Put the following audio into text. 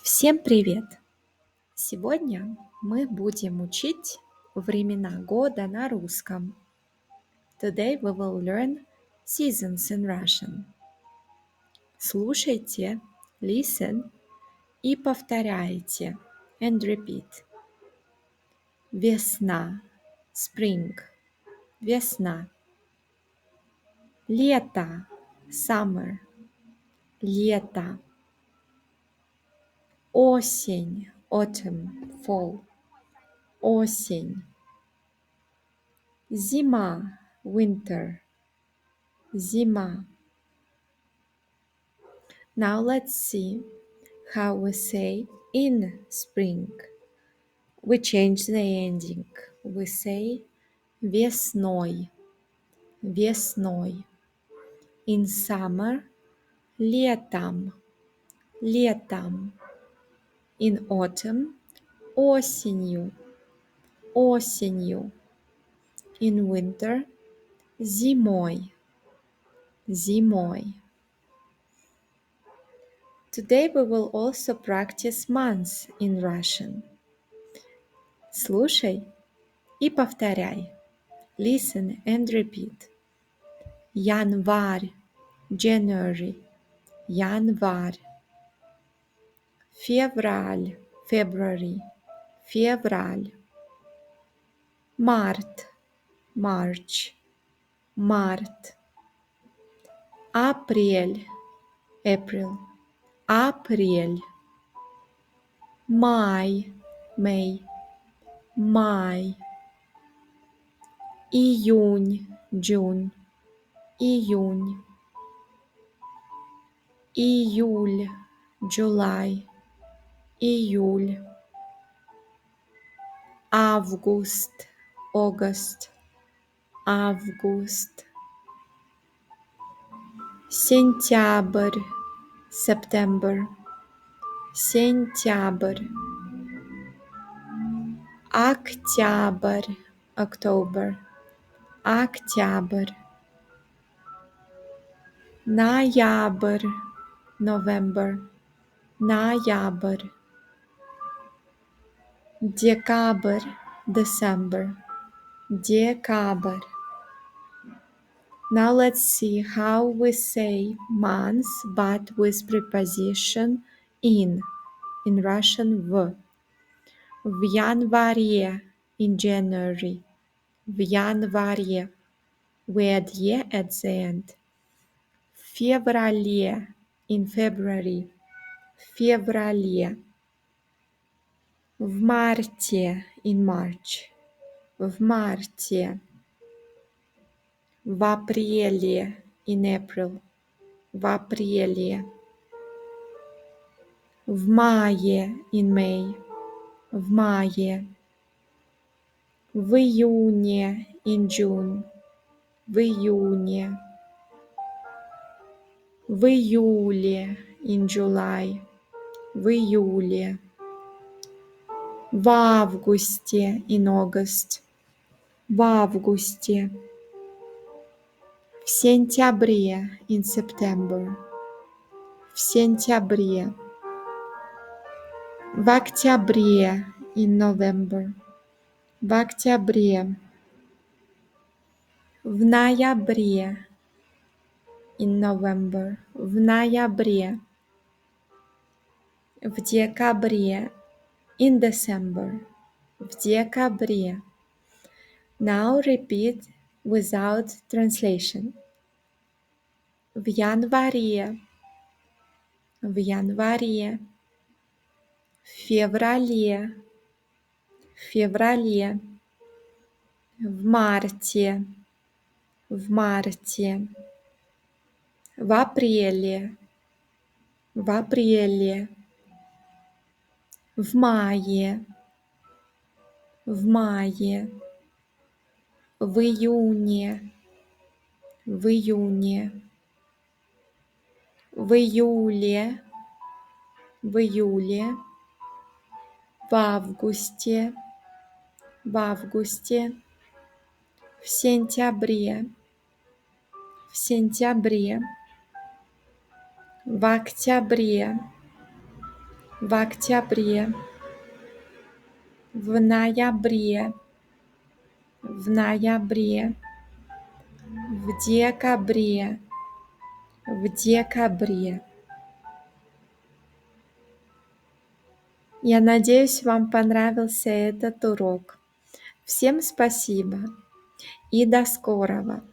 Всем привет! Сегодня мы будем учить времена года на русском. Today we will learn seasons in Russian. Слушайте, listen и повторяйте and repeat. Весна, spring, весна. Лето, summer, лето. Осень, autumn, fall, осень. Зима, winter, зима. Now let's see how we say in spring. We change the ending. We say весной, весной. In summer, летом, летом. In autumn, осенью, осенью. In winter, зимой, зимой. Today we will also practice months in Russian. Слушай и повторяй. Listen and repeat. Январь, January, январь. Февраль, February, февраль. Март, March, март. Апрель, April, апрель. Май, May, май. Июнь, June, июнь. Июль, July, июль. Август, August, август. Сентябрь, September, сентябрь. Октябрь, October, октябрь. Ноябрь, November, ноябрь. Декабрь, December, декабрь. Now let's see how we say months but with preposition in Russian в. В январе, in January, в январе. We add «е» at the end. В феврале, in February, в феврале. В марте, in March, в марте. В апреле, in April, в апреле. В мае, in May, в мае. В июне, in June, в июне. В июле, in July, в июле. В августе, in August, в августе. В сентябре, in September, в сентябре. В октябре, in November, в октябре. В ноябре, in November, в ноябре. В декабре, in December, в декабре. Now repeat without translation. В январе, в январе. В феврале, в феврале. В марте, в марте. В апреле, в апреле. В мае, в мае. В июне, в июне. В июле, в июле. В августе, в августе. В сентябре, в сентябре. В октябре, в октябре, в ноябре, в ноябре, в декабре, в декабре. Я надеюсь, вам понравился этот урок. Всем спасибо и до скорого!